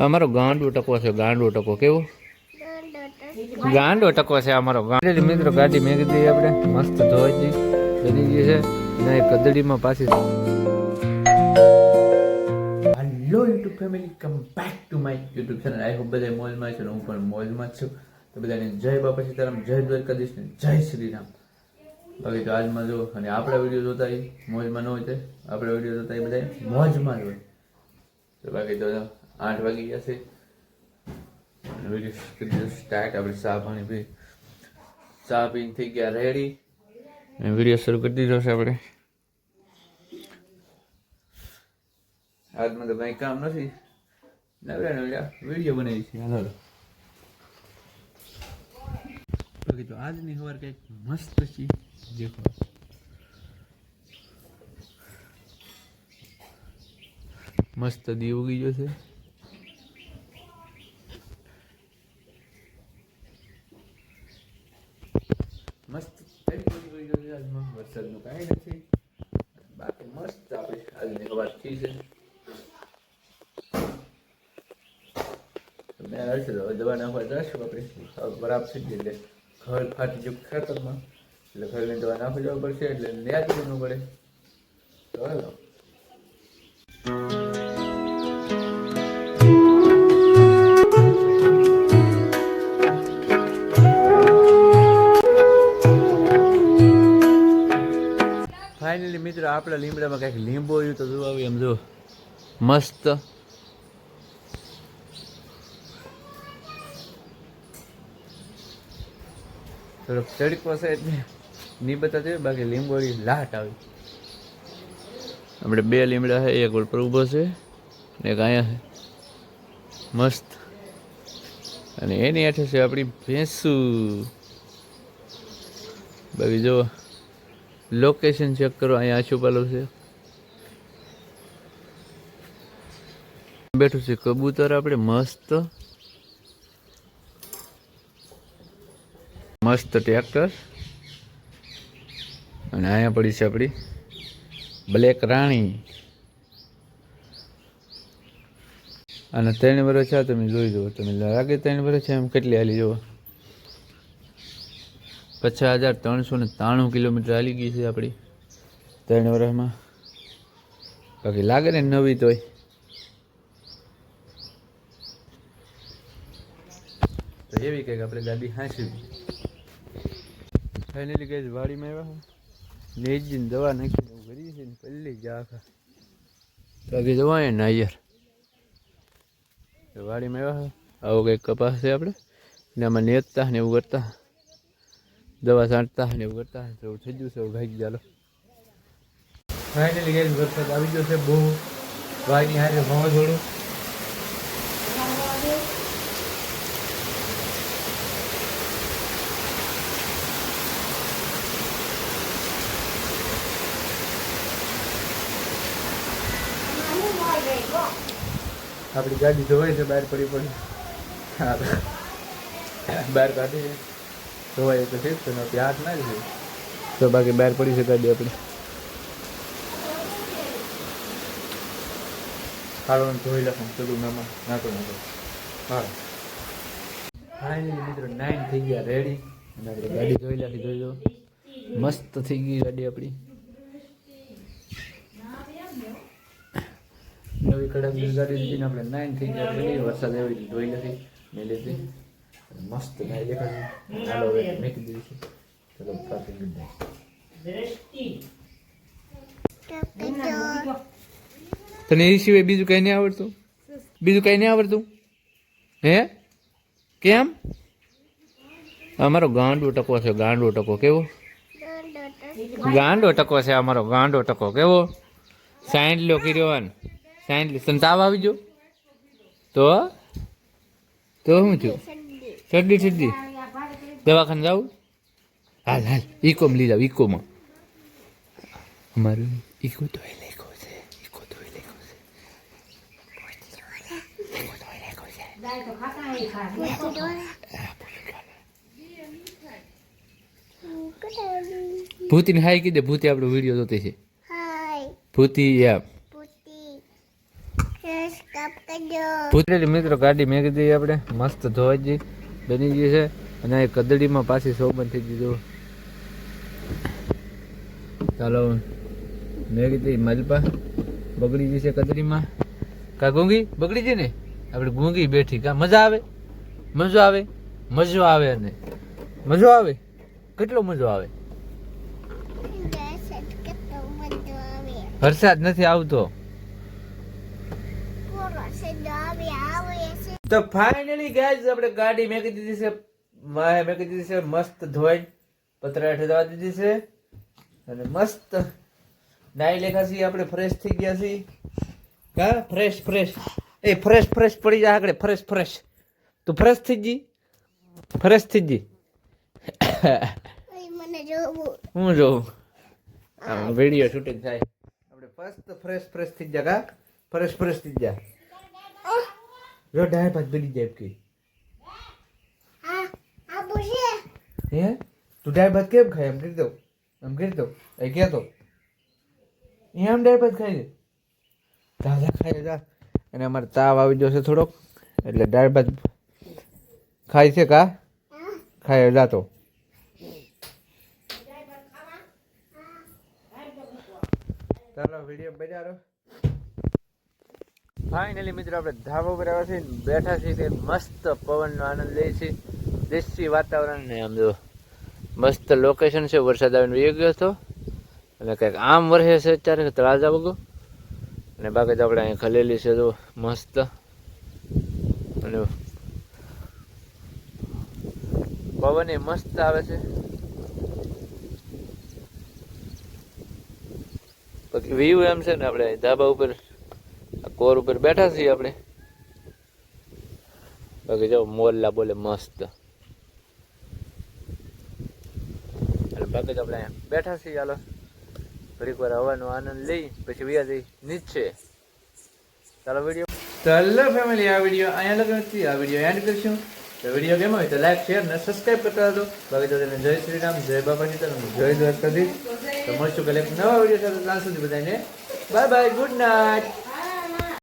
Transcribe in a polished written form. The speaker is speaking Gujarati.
અમારો ગાંડો ટકો છે, ગાંડો ટકો કેવો ગાંડો ટકો છે અમારો ગાંડો. મિત્રો ગાડી મેં કીધી આપણે મસ્ત ધોઈ બની ગઈ છે ને કદડીમાં પાછી. Hello YouTube family, come back to my YouTube channel. I hope બધા મોજમાં છે, હું પણ મોજમાં જ છું. તો બધાને જય બાપા સીતારામ, જય દ્વારકાધીશ ને જય શ્રી રામ. બાકી તો આજમાં જો અને આપણા વિડીયો જોતા એ મોજમાં ન હોય તો આપણા વિડીયો જોતા એ બધા મોજમાં જ હોય. તો બાકી તો 8 વાગી ગયા છે, વિડીયો સ્ટાર્ટ. આપણે ચા પાણી પી, ચા પીને થઈ ગયા રેડી અને વિડીયો શરૂ કરી દીધો છે આપણે. આજમાં તો કંઈ કામ નથી, નવરા વિડીયો બનાવી છે. હાલો બાકી તો આજની સવાર કંઈક મસ્ત છે. દેખો મસ્ત દી ઉગી ગયો છે. મસ્ત આજમાં વરસાદનું કાંઈ નથી, બાકી મસ્ત આપણે આજની સવાર થઈ છે. દવા નાખવા જશું આપણે, બરાબર થઈ ગઈ એટલે ઘર ફાટી ગયું ખેતરમાં, એટલે ઘરની દવા નાખી જવા પડશે, એટલે ન્યાજ કરવું પડે. તો હાલો ફાઇનલી મિત્રો આપણા લીમડામાં કંઈક લીંબુ આવ્યું તો જો આવી એમ જો મસ્ત. થોડોક તડકો છે એટલે નહીં બતાવતી, બાકી લીંબોળી લાટ આવી. આપણે 2 લીમડા છે, એક ઉપર ઊભો છે ને એક અહીંયા છે મસ્ત, અને એની હેઠે છે આપણી ભેંસું. બાકી જો લોકેશન ચેક કરો, અહીંયા આછુપાલું છે, બેઠું છે કબૂતર આપણે મસ્ત મસ્ત ટ્રેક્ટર, અને અહીંયા પડી છે આપણી બ્લેક રાણી. અને 3 વર્ષ છે, તમે જોઈ જુઓ, તમે લાગે 3 વર્ષ છે એમ. કેટલી હાલી જુઓ, 50,393 કિલોમીટર હાલી ગઈ છે આપણી 3 વર્ષમાં. બાકી લાગે ને નવી તોય. તો એવી કંઈક આપણે ગાડી હાંસી. ફાઇનલી ગઈ વાડીમાં આવ્યા, નેજીને દવા નાખીને એવું કરી છે ને પહેલી જ આખા. બાકી દવા ને નાયર વાડીમાં આવ્યા. આવો કંઈક કપાસ છે આપણે, ને આમાં નેતતા ને એવું કરતા, દવા છાંટતા ને એવું કરતા. તો એવું થઈ ગયું છે, એવું ભાગી ચાલો. ફાઇનલી ગઈ વરસાદ આવી ગયો છે બહુ, વાયની હારે વાવાઝોડું. આપણી ગાડી ધોવાય છે, બહાર પડી પડી બહાર કાઢી છે, ધોવાય તો ઠીક છે, હાથ ના જ છે. તો બાકી બહાર પડી છે ગાડી આપણી. ખાવાનું ધોઈ લખું થોડું નામાં નાખો નાખો. હા ફાઇનલી મિત્રો 9 થઈ ગયા રેડી, અને આપણે ગાડી ધોઈ નાખી. જોઈ લો મસ્ત થઈ ગઈ ગાડી આપણી. નવી કડક ગાડી લીધીને આપણે 9 થઈ ગયા રેડી. વરસાદ આવી ધોઈ નાખી મેં લીધી મસ્ત નાઈ દેખાય. હાલો હવે મેકી દીધી છે. ચલો પાછી ગુડ નાઈટ. તને એ સિવાય બીજું કઈ નહીં આવડતું? બીજું કઈ નહીં આવડતું હે? કેમ? અમારો ગાંડો ટકો છે, ગાંડો ટકો કેવો ગાંડો ટકો છે અમારો ગાંડો ટકો કેવો. સાઈડ કર્યો ને સાઈડ સંતાવ આવી જો તો શું થયું? શરદી શરદી દવાખાને જાવ? હાલ હાલ ઇકોમ લઈ જાવ. ઇકોમાં અમારું ઇકો તો ભૂતિને હાય કીધે. ભૂતિ આપણો વિડીયો જોતી છે. ભૂતિ એમ પૂતળેલી મિત્રો ગાડી મેં કીધી આપણે મસ્ત ધોવાઈ ગઈ બની ગઈ છે અને એ કદડીમાં પાછી સોબંધ થઈ દીધું. ચાલો મેં કીધી મલપા બગડી ગઈ છે કદડીમાં. કા ગુંગી બગડી છે ને આપણે ગુંગી બેઠી કા મજા આવે મજો આવે મજો આવે અને મજો આવે કેટલો મજો આવે. વરસાદ નથી આવતો તો ફાઇનલી ગાઈઝ આપણે ગાડી મેકી દીધી છે મેકી દીધી છે મસ્ત ધોઈ પતરા ઠેરવા દીધી છે અને મસ્ત નાઈ લેખા છીએ આપણે ફ્રેશ થઈ ગયા છીએ. કા ફ્રેશ એ ફ્રેશ પડી જાય આગળ ફ્રેશ તું ફ્રેશ થઈ જી હું જોઉં વિડીયો શૂટિંગ થાય આપણે ફર્સ્ટ ફ્રેશ થઈ જા કા ફ્રેશ થઈ જા જો ડાય પાસ બની જાય કે હે તું ડાય ભાત કેમ ખાય એમ કરી દો એ કે તો અહીંયા આમ ડાય ભાત ખાઈ લે દાદા ખાઈ જા અને અમારે તાવ આવી જશે થોડોક એટલે ડાળ ભાત ખાય છે કા ખાય જાતો. ચાલો વિડીયો બજારો ફાઇનલી મિત્રો આપણે ધાબા ઉપર આવ્યા છીએ બેઠા છીએ મસ્ત પવનનો આનંદ લઈએ છીએ દેશી વાતાવરણ ને આમ જો મસ્ત લોકેશન છે. વરસાદ આવીને વહી ગયો હતો અને કંઈક આમ વરસે છે અત્યારે તળાજા વગો અને બાકી તો આપણે અહીંયા ખલેલી છે તો મસ્ત અને પવન એ મસ્ત આવે છે. બાકી વ્યૂ એમ છે ને આપણે ધાબા ઉપર કોર ઉપર બેઠા છીએ આપણે. બાકી જો મોરલા બોલે મસ્ત અને બાકી તો આપણે બેઠા છીએ. ચાલો ઘડીક વાર હવાનો આનંદ લઈ પછી વ્યા જઈ નીચે. ચાલો વિડીયો ચાલો ફેમિલી આ વિડીયો અહીંયા લગાવતી આ વિડીયો એન્ડ કરશું. તો વિડીયો કેમ હોય તો લાઈક શેર અને સબસ્ક્રાઈબ કરતા હતો. બાકી તો તેને જય શ્રી રામ જય બાપા સીતારામ જય દ્વારકાધીશ. તો મળશું કાલે નવા વિડીયો સાથે ત્યાં સુધી બધાને બાય બાય ગુડ નાઇટ.